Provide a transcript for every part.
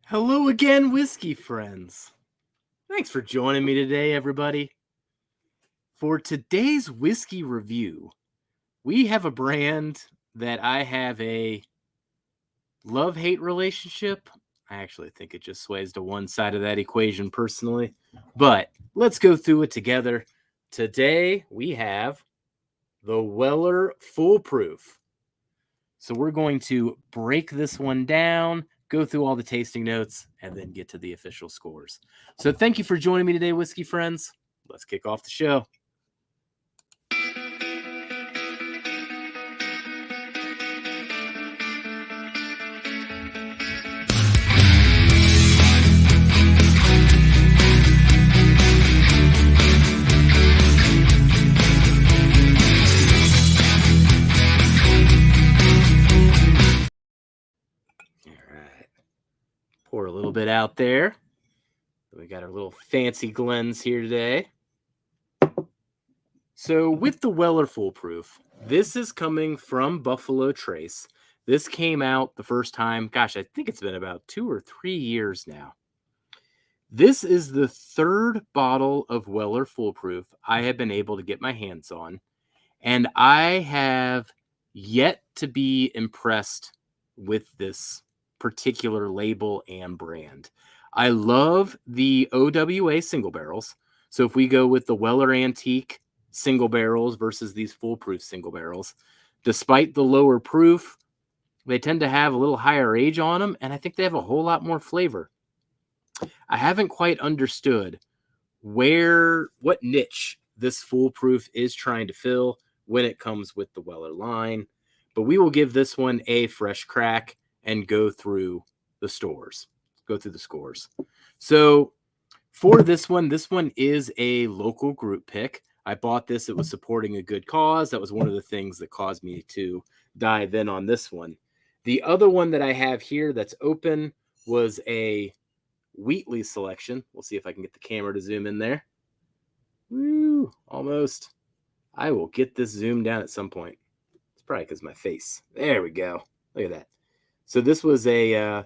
Hello again, whiskey friends. Thanks for joining me today, everybody. For today's whiskey review, we have a brand that I have a love-hate relationship. I actually think it just sways to one side of that equation personally, but let's go through it together. Today, we have the Weller Foolproof. So we're going to break this one down, go through all the tasting notes, and then get to the official scores. So thank you for joining me today, whiskey friends. Let's kick off the show. All right. Pour a little bit out there. We got our little fancy Glens here today. So with the Weller Foolproof, this is coming from Buffalo Trace. This came out the first time, gosh, I think it's been about 2 or 3 years now. This is the third bottle of Weller Foolproof I have been able to get my hands on, and I have yet to be impressed with this particular label and brand. I love the OWA single barrels. So if we go with the Weller Antique single barrels versus these Foolproof single barrels, despite the lower proof, they tend to have a little higher age on them, and I think they have a whole lot more flavor. I haven't quite understood what niche this Foolproof is trying to fill when it comes with the Weller line, but we will give this one a fresh crack and go through the scores. So for this one is a local group pick. I bought this. It was supporting a good cause. That was one of the things that caused me to dive in on this one. The other one that I have here that's open was a Wheatley selection. We'll see if I can get the camera to zoom in there. Woo, almost. I will get this zoomed down at some point. It's probably because my face. There we go. Look at that. So this was a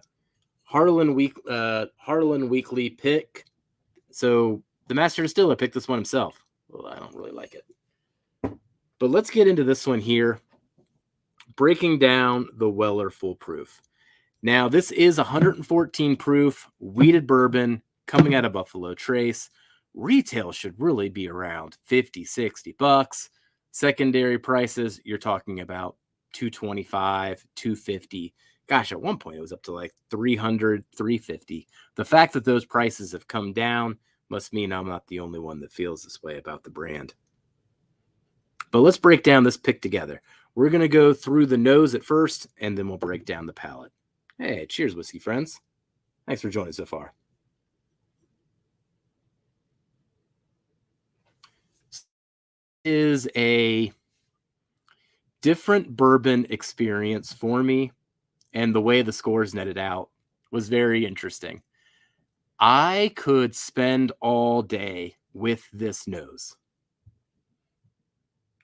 Harlan Weekly pick. So the master distiller picked this one himself. Well, I don't really like it. But let's get into this one here. Breaking down the Weller Foolproof. Now, this is 114 proof wheated bourbon coming out of Buffalo Trace. Retail should really be around 50, 60 bucks. Secondary prices, you're talking about 225, 250. Gosh, at one point it was up to like 300, 350. The fact that those prices have come down must mean I'm not the only one that feels this way about the brand. But let's break down this pick together. We're going to go through the nose at first, and then we'll break down the palate. Hey, cheers, whiskey friends. Thanks for joining so far. Is a different bourbon experience for me, and the way the scores netted out was very interesting. I could spend all day with this nose.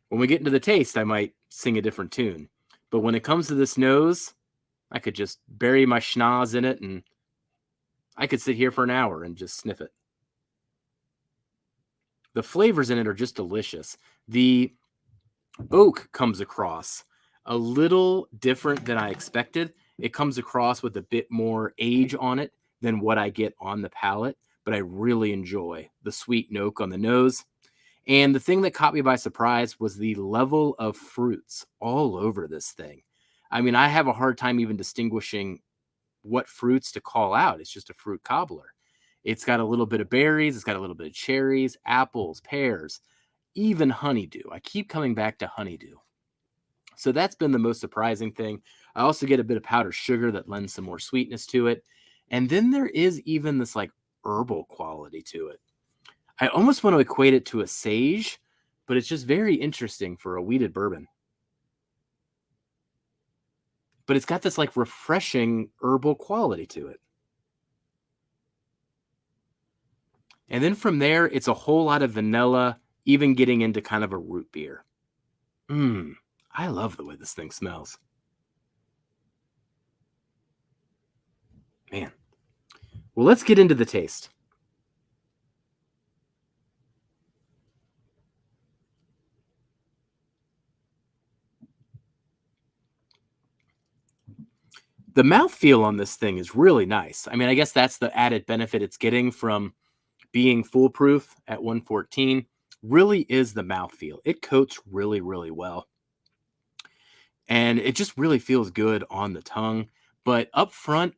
When we get into the taste, I might sing a different tune. But when it comes to this nose, I could just bury my schnoz in it, and I could sit here for an hour and just sniff it. The flavors in it are just delicious. The oak comes across a little different than I expected. It comes across with a bit more age on it than what I get on the palate, but I really enjoy the sweet oak on the nose. And the thing that caught me by surprise was the level of fruits all over this thing. I mean, I have a hard time even distinguishing what fruits to call out. It's just a fruit cobbler. It's got a little bit of berries. It's got a little bit of cherries, apples, pears, even honeydew. I keep coming back to honeydew. So that's been the most surprising thing. I also get a bit of powdered sugar that lends some more sweetness to it. And then there is even this like herbal quality to it. I almost want to equate it to a sage, but it's just very interesting for a wheated bourbon. But it's got this like refreshing herbal quality to it. And then from there, it's a whole lot of vanilla, even getting into kind of a root beer. I love the way this thing smells. Man. Well, let's get into the taste. The mouthfeel on this thing is really nice. I mean, I guess that's the added benefit it's getting from being foolproof at 114. Really is the mouthfeel. It coats really, really well. And it just really feels good on the tongue. But up front,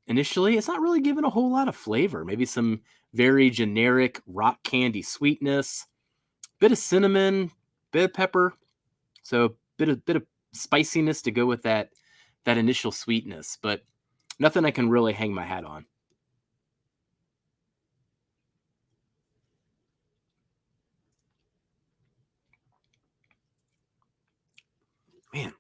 initially, it's not really giving a whole lot of flavor. Maybe some very generic rock candy sweetness, bit of cinnamon, bit of pepper. So bit of spiciness to go with that initial sweetness, but nothing I can really hang my hat on. Man,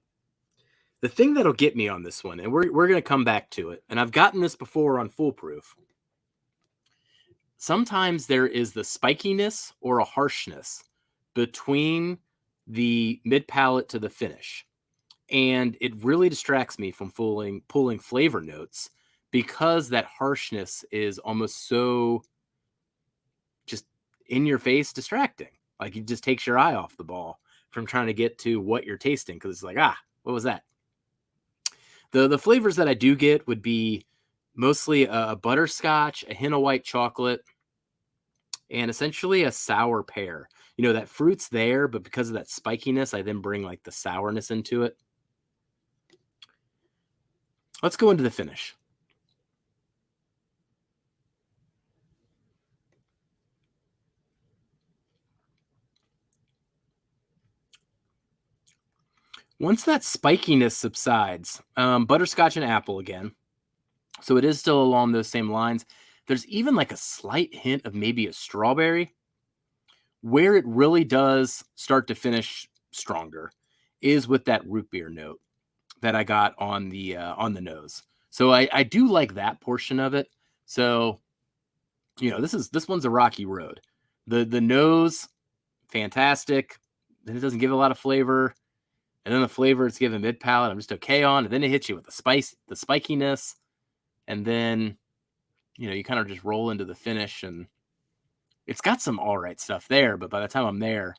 the thing that'll get me on this one, and we're gonna come back to it, and I've gotten this before on Foolproof. Sometimes there is the spikiness or a harshness between the mid palate to the finish. And it really distracts me from pulling flavor notes because that harshness is almost so just in your face distracting. Like it just takes your eye off the ball from trying to get to what you're tasting because it's like, what was that? The flavors that I do get would be mostly a butterscotch, a hint of white chocolate, and essentially a sour pear. You know, that fruit's there, but because of that spikiness, I then bring like the sourness into it. Let's go into the finish. Once that spikiness subsides, butterscotch and apple again. So it is still along those same lines. There's even like a slight hint of maybe a strawberry. Where it really does start to finish stronger is with that root beer note that I got on the nose. So I do like that portion of it. So this one's a rocky road. The nose, fantastic. Then it doesn't give a lot of flavor. And then the flavor it's given mid palate, I'm just okay on. And then it hits you with the spice, the spikiness. And then, you kind of just roll into the finish and it's got some all right stuff there. But by the time I'm there,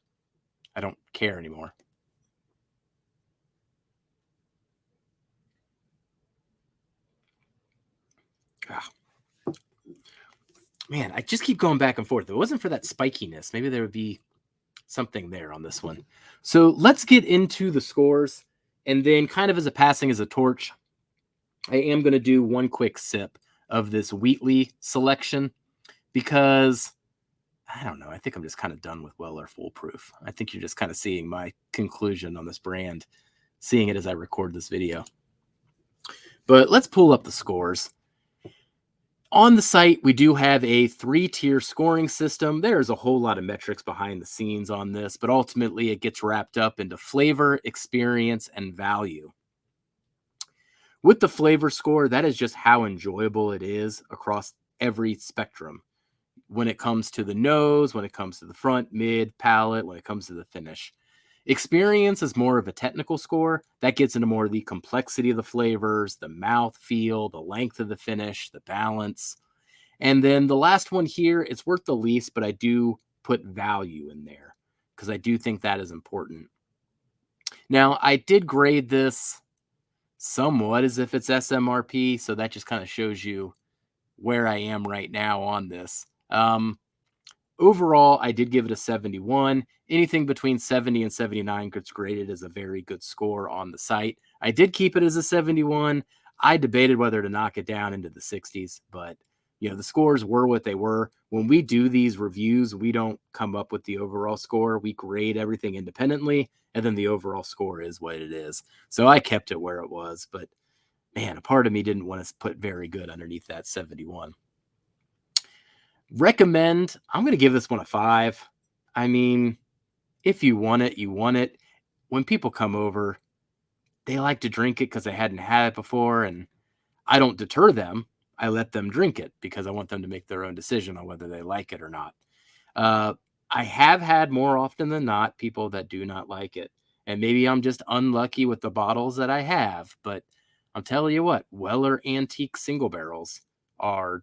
I don't care anymore. Ah, man, I just keep going back and forth. If it wasn't for that spikiness, maybe there would be something there on this one. So let's get into the scores. And then, kind of as a passing as a torch, I am going to do one quick sip of this Wheatley selection because I don't know. I think I'm just kind of done with Weller Foolproof. I think you're just kind of seeing my conclusion on this brand, seeing it as I record this video. But let's pull up the scores. On the site, we do have a 3-tier scoring system. There's a whole lot of metrics behind the scenes on this, but ultimately it gets wrapped up into flavor, experience, and value. With the flavor score, that is just how enjoyable it is across every spectrum. When it comes to the nose, when it comes to the front, mid, palate, when it comes to the finish. Experience is more of a technical score. That gets into more of the complexity of the flavors, the mouth feel, the length of the finish, the balance. And then the last one here, it's worth the least, but I do put value in there because I do think that is important. Now, I did grade this somewhat as if it's SMRP, so that just kind of shows you where I am right now on this. Overall, I did give it a 71. Anything between 70 and 79 gets graded as a very good score on the site. I did keep it as a 71. I debated whether to knock it down into the 60s, but the scores were what they were. When we do these reviews, we don't come up with the overall score. We grade everything independently, and then the overall score is what it is. So I kept it where it was, but man, a part of me didn't want to put very good underneath that 71. Recommend, I'm going to give this one a 5. I mean, if you want it, you want it. When people come over, they like to drink it because they hadn't had it before, and I don't deter them. I let them drink it because I want them to make their own decision on whether they like it or not. I have had more often than not people that do not like it, and maybe I'm just unlucky with the bottles that I have, but I'll tell you what, Weller Antique single barrels are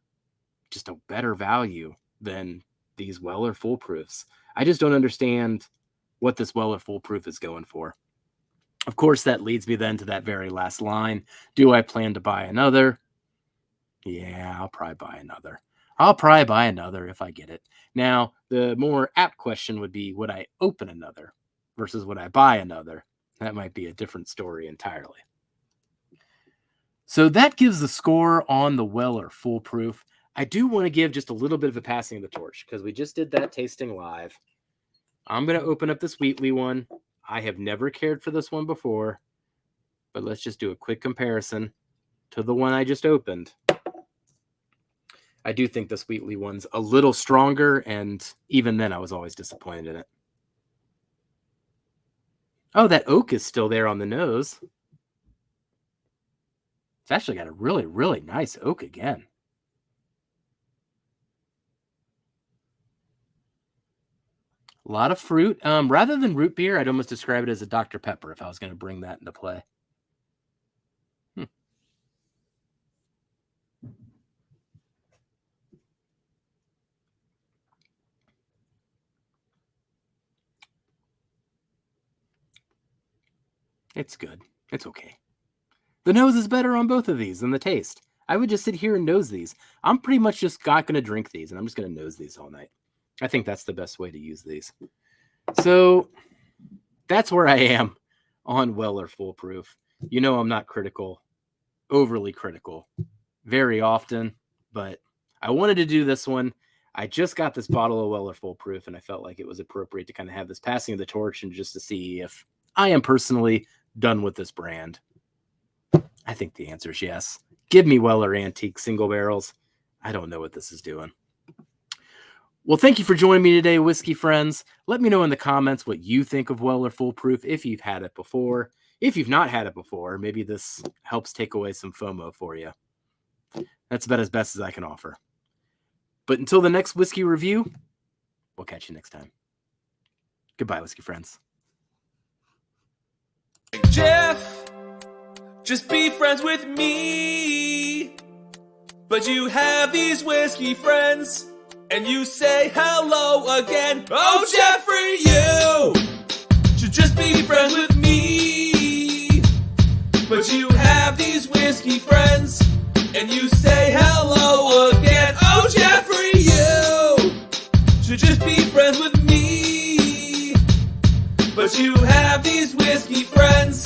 just a better value than these Weller Full Proofs. I just don't understand what this Weller Full Proof is going for. Of course, that leads me then to that very last line. Do I plan to buy another? Yeah, I'll probably buy another. I'll probably buy another if I get it. Now, the more apt question would be, would I open another versus would I buy another? That might be a different story entirely. So that gives the score on the Weller Full Proof. I do want to give just a little bit of a passing of the torch because we just did that tasting live. I'm going to open up this Wheatley one. I have never cared for this one before, but let's just do a quick comparison to the one I just opened. I do think this Wheatley one's a little stronger, and even then I was always disappointed in it. Oh, that oak is still there on the nose. It's actually got a really, really nice oak again. A lot of fruit. Rather than root beer, I'd almost describe it as a Dr. Pepper if I was going to bring that into play. It's good. It's okay. The nose is better on both of these than the taste. I would just sit here and nose these. I'm pretty much just not going to drink these, and I'm just going to nose these all night. I think that's the best way to use these. So that's where I am on Weller Full Proof. You know I'm not critical, overly critical, very often, but I wanted to do this one. I just got this bottle of Weller Full Proof, and I felt like it was appropriate to kind of have this passing of the torch and just to see if I am personally done with this brand. I think the answer is yes. Give me Weller Antique Single Barrels. I don't know what this is doing. Well, thank you for joining me today, whiskey friends. Let me know in the comments what you think of Weller Full Proof if you've had it before. If you've not had it before, maybe this helps take away some FOMO for you. That's about as best as I can offer. But until the next whiskey review, we'll catch you next time. Goodbye, whiskey friends. Jeff, just be friends with me. But you have these whiskey friends, and you say hello again. Oh, Jeffrey, you should just be friends with me. But you have these whiskey friends, and you say hello again. Oh, Jeffrey, you should just be friends with me. But you have these whiskey friends.